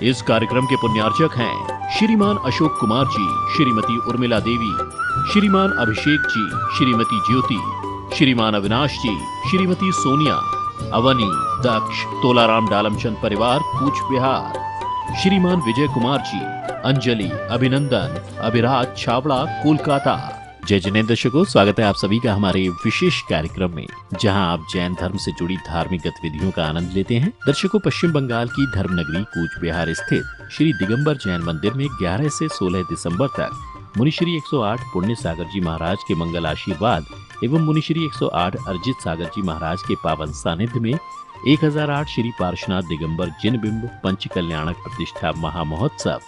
इस कार्यक्रम के पुण्यार्चक हैं श्रीमान अशोक कुमार जी, श्रीमती उर्मिला देवी, श्रीमान अभिषेक जी, श्रीमती ज्योति, श्रीमान अविनाश जी, श्रीमती सोनिया, अवनी, दक्ष, तोलाराम डालमचंद परिवार कूच बिहार, श्रीमान विजय कुमार जी, अंजलि, अभिनंदन, अभिराज छावड़ा कोलकाता। जय जिनेंद्र दर्शकों, स्वागत है आप सभी का हमारे विशेष कार्यक्रम में, जहां आप जैन धर्म से जुड़ी धार्मिक गतिविधियों का आनंद लेते हैं। दर्शकों, पश्चिम बंगाल की धर्म नगरी कूच बिहार स्थित श्री दिगंबर जैन मंदिर में 11 से 16 दिसंबर तक मुनिश्री 108 पुण्य सागर जी महाराज के मंगल आशीर्वाद एवं मुनिश्री 108 अर्जित सागर जी महाराज के पावन सानिध्य में 1008 श्री पार्श्वनाथ दिगंबर जिन बिंब पंच कल्याणक प्रतिष्ठा महामहोत्सव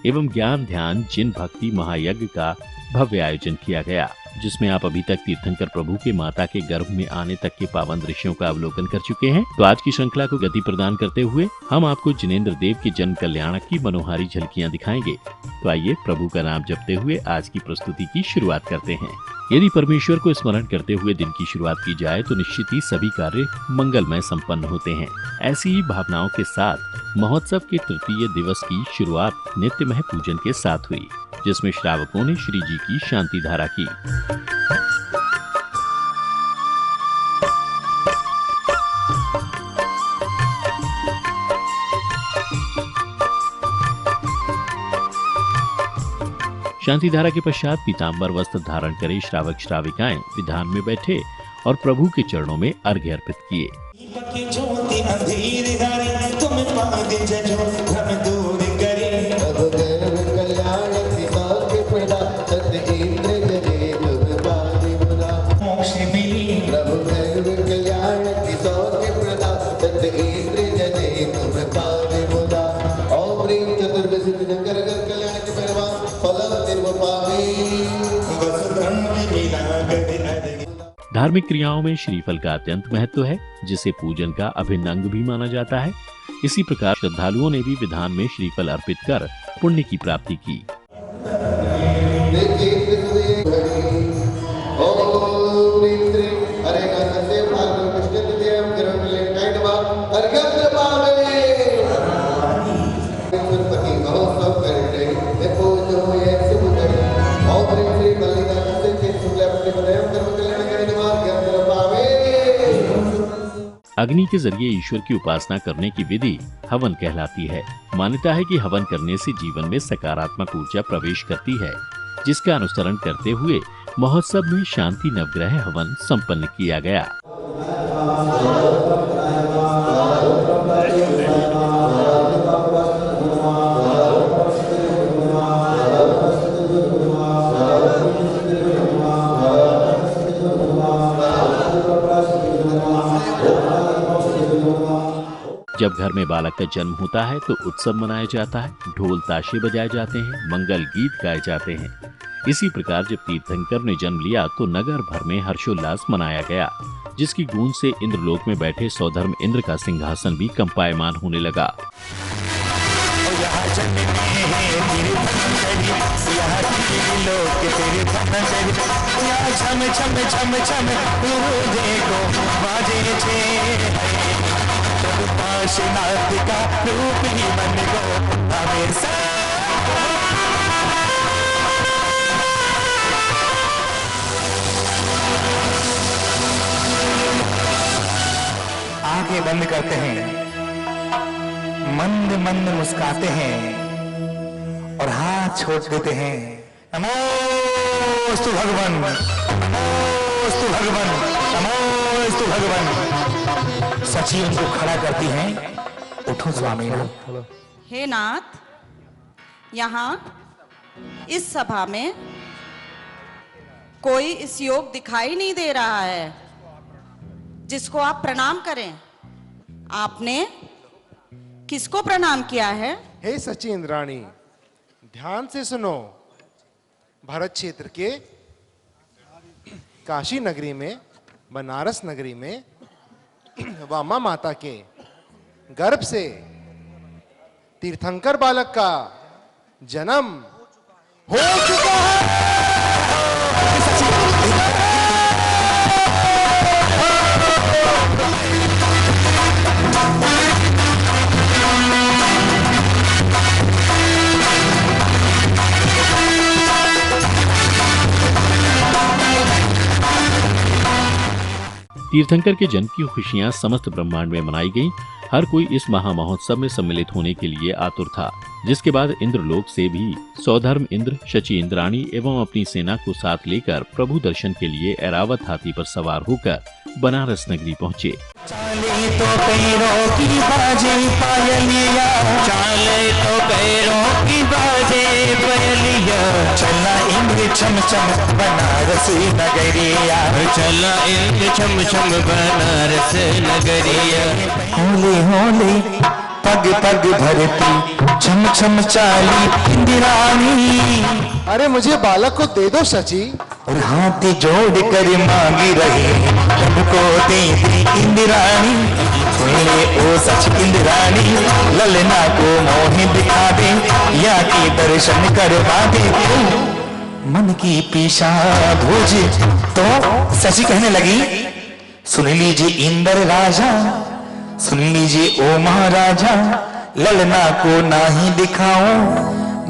एवं ज्ञान ध्यान जिन भक्ति महायज्ञ का भव्य आयोजन किया गया, जिसमें आप अभी तक तीर्थंकर प्रभु के माता के गर्भ में आने तक के पावन दृश्यों का अवलोकन कर चुके हैं। तो आज की श्रृंखला को गति प्रदान करते हुए हम आपको जिनेंद्र देव के जन्म कल्याणक की मनोहारी झलकियां दिखाएंगे। तो आइए प्रभु का नाम जपते हुए आज की प्रस्तुति की शुरुआत करते हैं। यदि परमेश्वर को स्मरण करते हुए दिन की शुरुआत की जाए तो निश्चित ही सभी कार्य मंगलमय संपन्न होते हैं। ऐसी ही भावनाओं के साथ महोत्सव के तृतीय दिवस की शुरुआत नित्यमय पूजन के साथ हुई, जिसमें श्रावकों ने श्री जी की शांति धारा की। शांति धारा के पश्चात पीताम्बर वस्त्र धारण करे श्रावक श्राविकाएं विधान में बैठे और प्रभु के चरणों में अर्घ्य अर्पित किए। धार्मिक क्रियाओं में श्रीफल का अत्यंत महत्व है, जिसे पूजन का अभिन्न अंग भी माना जाता है। इसी प्रकार श्रद्धालुओं ने भी विधान में श्रीफल अर्पित कर पुण्य की प्राप्ति की। अग्नि के जरिए ईश्वर की उपासना करने की विधि हवन कहलाती है। मान्यता है कि हवन करने से जीवन में सकारात्मक ऊर्जा प्रवेश करती है, जिसका अनुसरण करते हुए महोत्सव में शांति नवग्रह हवन संपन्न किया गया। जब घर में बालक का जन्म होता है तो उत्सव मनाया जाता है, ढोल ताशे बजाए जाते हैं, मंगल गीत गाए जाते हैं। इसी प्रकार जब तीर्थंकर ने जन्म लिया तो नगर भर में हर्षोल्लास मनाया गया, जिसकी गूंज से इंद्रलोक में बैठे सौधर्म इंद्र का सिंहासन भी कंपायमान होने लगा। आंखें बंद करते हैं, मंद मंद मुस्काते हैं और हाथ छोड़ देते हैं। नमोस्तु भगवान, नमोस्तु भगवान, नमोस्तु भगवान। सची उनको खड़ा करती हैं। उठो स्वामी। हे नाथ, यहाँ इस सभा में कोई इस योग दिखाई नहीं दे रहा है जिसको आप प्रणाम करें। आपने किसको प्रणाम किया है? हे सची इंद्राणी, ध्यान से सुनो। भारत क्षेत्र के काशी नगरी में, बनारस नगरी में वामा माता के गर्भ से तीर्थंकर बालक का जन्म हो चुका है। तीर्थंकर के जन्म की खुशियां समस्त ब्रह्मांड में मनाई गईं। हर कोई इस महामहोत्सव में सम्मिलित होने के लिए आतुर था, जिसके बाद इंद्रलोक से भी सौधर्म इंद्र, शची इंद्राणी एवं अपनी सेना को साथ लेकर प्रभु दर्शन के लिए ऐरावत हाथी पर सवार होकर बनारस नगरी पहुँचे। चाले तो पैरों की बाजे पायलिया, चाले तो पैरों की बाजे पायलिया, चला इंद्र छम छम बनारस नगरिया, चला इंद्र छम छम बनारस नगरिया। होले होले पग पग भरती छम छम चाली इंद्राणी। अरे मुझे बालक को दे दो शची। और हाथ जोड़ कर मांगी रही तुमको दे दी इंद्राणी। सुन ले ओ सच इंद्राणी, ललना को मोहि दिखा दे, या की दर्शन करवा दे मन की पीछा भुज। तो शशि कहने लगी, सुन लीजिए इंद्र राजा, सुन लीजिए ओ महाराजा, ललना को ना ही दिखाओ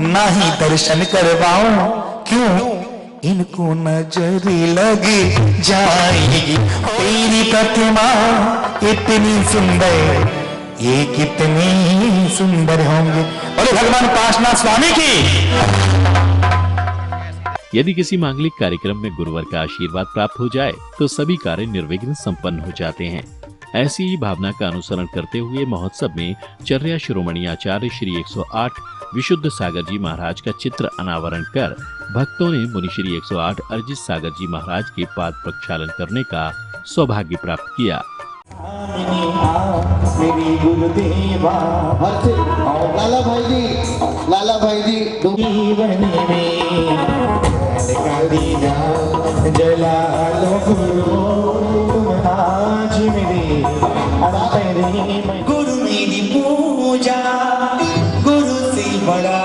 ना ही दर्शन करवाओ। क्यों? इनको नजर लग जाएगी तेरी प्रतिमा इतनी सुंदर, ये कितने सुंदर होंगे। बोले भगवान पार्श्वनाथ स्वामी की। यदि किसी मांगलिक कार्यक्रम में गुरुवर का आशीर्वाद प्राप्त हो जाए तो सभी कार्य निर्विघ्न संपन्न हो जाते हैं। ऐसी ही भावना का अनुसरण करते हुए महोत्सव में चर्या शिरोमणि आचार्य श्री 108 विशुद्ध सागर जी महाराज का चित्र अनावरण कर भक्तों ने मुनि श्री 108 अर्जित सागर जी महाराज के पाद प्रक्षालन करने का सौभाग्य प्राप्त किया। लाला भाई जी जला लो आज मेरे गुरु मेरी पूजा, गुरु से बड़ा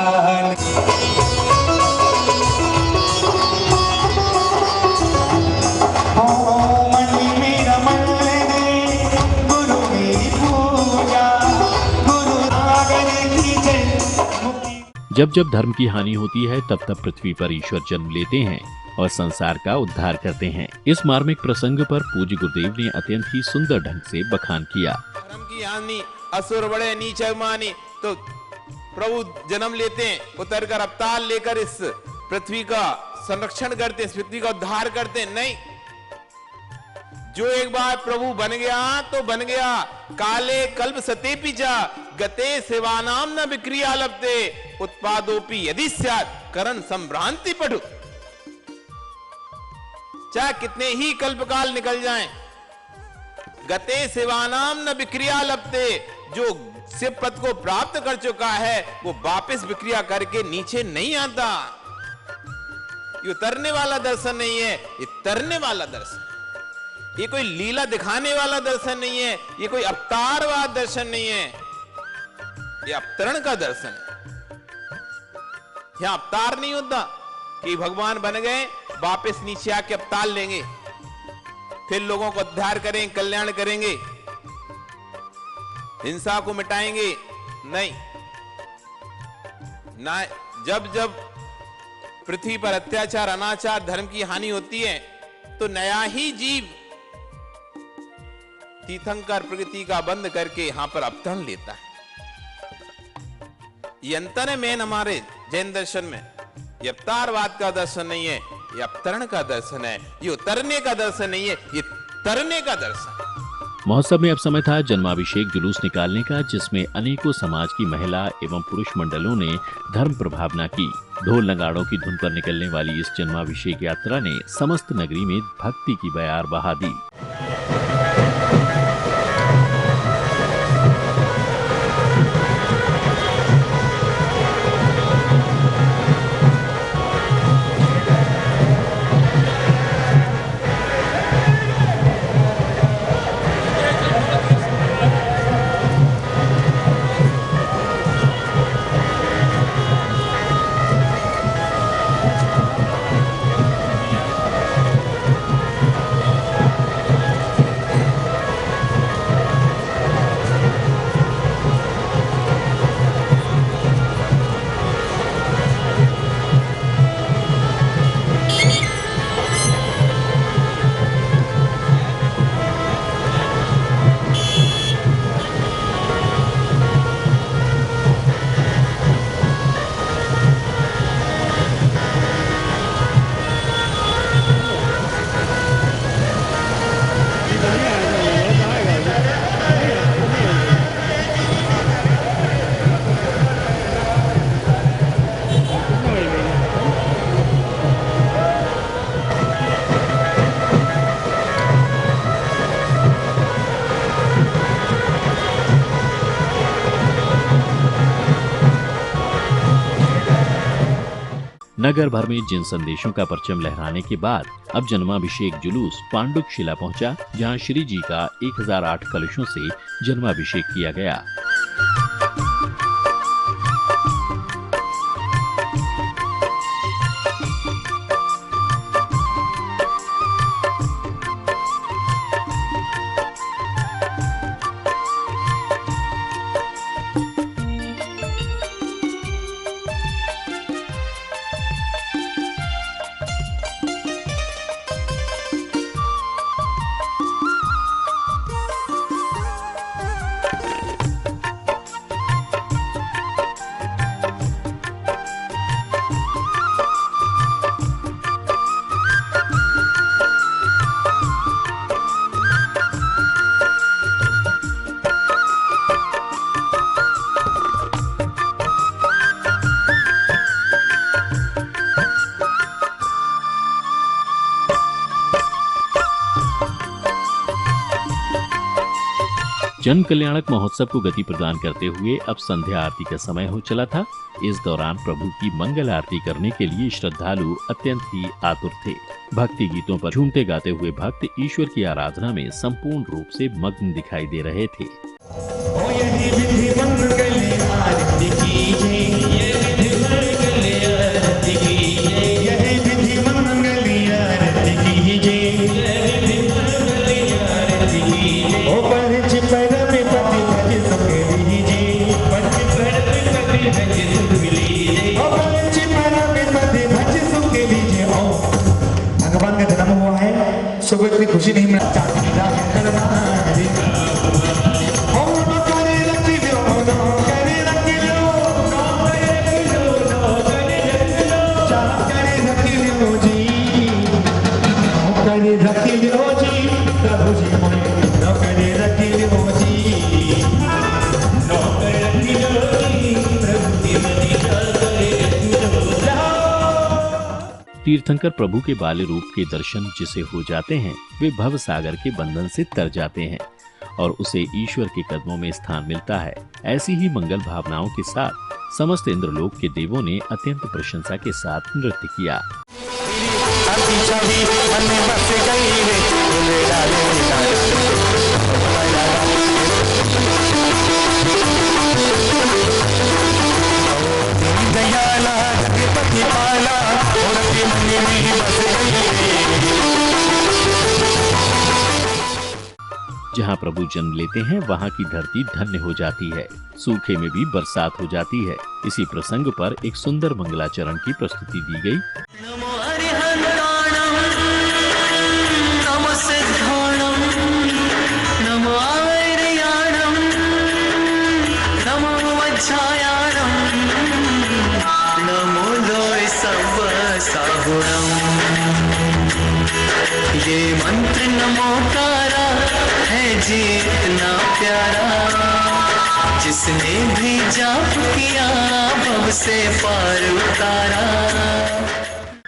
जब जब धर्म की हानि होती है तब तब पृथ्वी पर ईश्वर जन्म लेते हैं और संसार का उद्धार करते हैं। इस मार्मिक प्रसंग पर पूज्य गुरुदेव ने अत्यंत ही सुंदर ढंग से बखान किया। धर्म की हानि असुर बड़े नीच अभिमानी, तो प्रभु जन्म लेते हैं, उतर कर अवतार लेकर इस पृथ्वी का संरक्षण करते हैं, इस पृथ्वी का उद्धार करते हैं। नहीं, जो एक बार प्रभु बन गया तो बन गया। काले कल्प सते पिचा गते सेवानाम न विक्रिया लभते उत्पादोपि यदि स्यात् करण संभ्रांति पठु। चाहे कितने ही कल्पकाल निकल जाएं, गते सेवानाम न विक्रिया लभते, जो शिव पद को प्राप्त कर चुका है वो वापस विक्रिया करके नीचे नहीं आता। ये उतरने वाला दर्शन नहीं है, ये तरने वाला दर्शन। ये कोई लीला दिखाने वाला दर्शन नहीं है, ये कोई अवतारवाद दर्शन नहीं है, ये अवतरण का दर्शन है। यहां अवतार नहीं होता कि भगवान बन गए वापस नीचे आके अवतार लेंगे, फिर लोगों को उद्धार करेंगे, कल्याण करेंगे, हिंसा को मिटाएंगे। नहीं ना, जब जब पृथ्वी पर अत्याचार, अनाचार, धर्म की हानि होती है तो नया ही जीव तीर्थंकर प्रकृति का बंद करके यहां पर अवतरण लेता है। ये अंतर है मेन हमारे जैन दर्शन में। ये अवतारवाद का दर्शन नहीं है, ये अवतरण का दर्शन है। ये उतरने का दर्शन नहीं है, ये तरने का दर्शन है। महोत्सव में अब समय था जन्माभिषेक जुलूस निकालने का, जिसमें अनेकों समाज की महिला एवं पुरुष मंडलों ने धर्म प्रभावना की। ढोल नगाड़ों की धुन पर निकलने वाली इस जन्माभिषेक यात्रा ने समस्त नगरी में भक्ति की बयार बहा दी। नगर भर में जिन संदेशों का परचम लहराने के बाद अब जन्माभिषेक जुलूस पांडुक शिला पहुंचा, जहां श्री जी का 1008 कलशों से जन्माभिषेक किया गया। जन कल्याणक महोत्सव को गति प्रदान करते हुए अब संध्या आरती का समय हो चला था। इस दौरान प्रभु की मंगल आरती करने के लिए श्रद्धालु अत्यंत ही आतुर थे। भक्ति गीतों पर झूमते गाते हुए भक्त ईश्वर की आराधना में संपूर्ण रूप से मग्न दिखाई दे रहे थे। सुबह की खुशी नहीं मिलना चाहती तीर्थंकर प्रभु के बाल्य रूप के दर्शन जिसे हो जाते हैं, वे भव सागर के बंधन से तर जाते हैं और उसे ईश्वर के कदमों में स्थान मिलता है। ऐसी ही मंगल भावनाओं के साथ समस्त इंद्रलोक के देवों ने अत्यंत प्रशंसा के साथ नृत्य किया। जहाँ प्रभु जन्म लेते हैं वहाँ की धरती धन्य हो जाती है, सूखे में भी बरसात हो जाती है। इसी प्रसंग पर एक सुंदर मंगलाचरण की प्रस्तुति दी गई। ये मंत्र नमोकारा है जी इतना प्यारा, जिसने भी जाप किया भव से पार उतारा।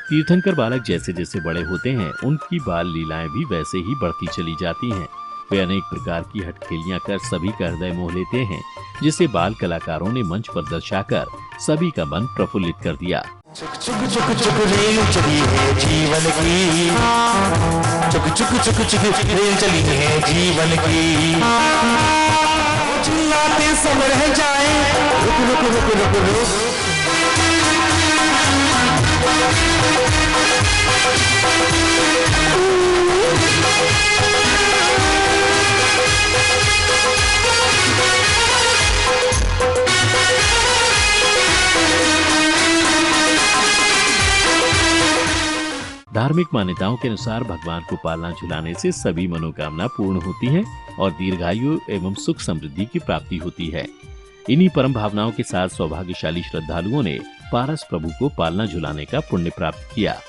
तीर्थंकर बालक जैसे जैसे बड़े होते हैं, उनकी बाल लीलाएं भी वैसे ही बढ़ती चली जाती हैं। वे अनेक प्रकार की हठखेलियां कर सभी का हृदय मोह लेते हैं, जिसे बाल कलाकारों ने मंच पर दर्शाकर सभी का मन प्रफुल्लित कर दिया। चुक चुक चुक चुक रेल चली है जीवन की, चुक चुक चुक चुक रेल चली है जीवन की, चिल्लाते सब रह जाए, रुक रुक रुक रुक रुक। धार्मिक मान्यताओं के अनुसार भगवान को पालना झुलाने से सभी मनोकामना पूर्ण होती है और दीर्घायु एवं सुख समृद्धि की प्राप्ति होती है। इन्हीं परम भावनाओं के साथ सौभाग्यशाली श्रद्धालुओं ने पारस प्रभु को पालना झुलाने का पुण्य प्राप्त किया।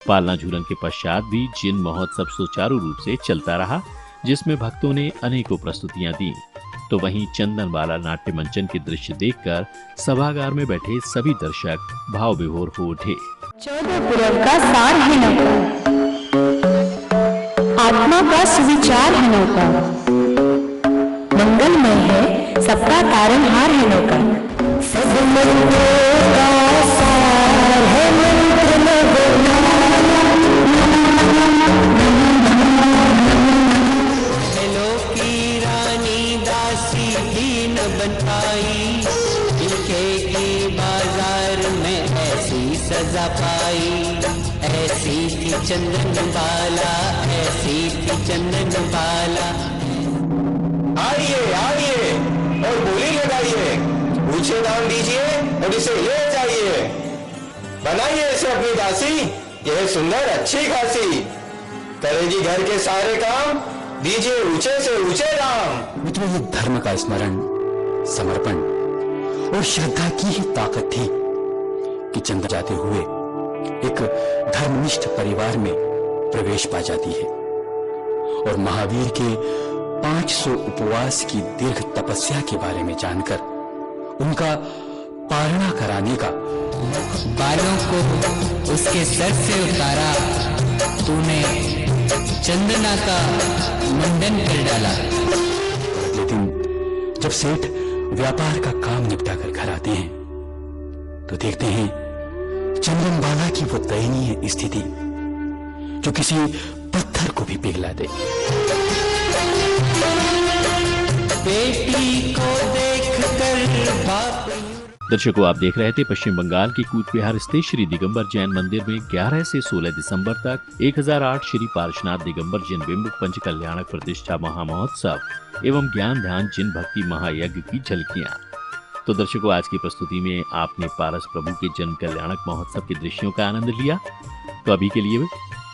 पालना झूलन के पश्चात भी जिन महोत्सव सुचारू रूप से चलता रहा, जिसमें भक्तों ने अनेकों प्रस्तुतियां दी। तो वहीं चंदनवाला नाट्य मंचन के दृश्य देखकर सभागार में बैठे सभी दर्शक भाव विभोर हो उठे। 14 पूर्व का सार है नौका, आत्मा का सुविचार है नौका, मंगलमय है सबका तारनहार है नौका, सब मंत्रों का सार है मंत्र की रानी दासी भी न बन पाई, इनके की बाजार में ऐसी सजा पाई, ऐसी थी चंदन बाला, ऐसी थी चंदन बाला। आइए आइए और बोली लगाइए, ऊंचे दाम दीजिए और इसे ले जाइए, बनाइए इसे अपनी दासी, यह सुंदर अच्छी खासी, करेगी घर के सारे काम, दीजिए ऊंचे से ऊंचे दाम। मित्रों, ये धर्म का स्मरण, समर्पण और श्रद्धा की ही ताकत थी कि चंद्र जाते हुए एक धर्मनिष्ठ परिवार में प्रवेश पा जाती है और महावीर के 500 उपवास की दीर्घ तपस्या के बारे में जानकर उनका पालना कराने का। बालों को उसके सर से उतारा, तूने चंदना का मंडन कर डाला। अगले दिन जब सेठ व्यापार का काम निपटा कर घर आते हैं तो देखते हैं चंदनबाला की वो दयनीय स्थिति जो किसी पत्थर को भी पिघला दे। बेटी को देखकर बाप। दर्शकों, आप देख रहे थे पश्चिम बंगाल के कूचबिहार स्थित श्री दिगंबर जैन मंदिर में 11 से 16 दिसंबर तक 1008 श्री पार्श्वनाथ दिगंबर जिन बिंब पंच कल्याणक प्रतिष्ठा महामहोत्सव एवं ज्ञान ध्यान जिन भक्ति महायज्ञ की झलकियां। तो दर्शकों, आज की प्रस्तुति में आपने पारस प्रभु के जन कल्याणक महोत्सव के दृश्यों का आनंद लिया। तो अभी के लिए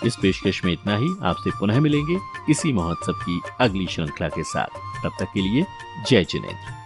इस पेशकश में इतना ही। आपसे पुनः मिलेंगे इसी महोत्सव की अगली श्रृंखला के साथ। तब तक के लिए जय जिनेंद्र।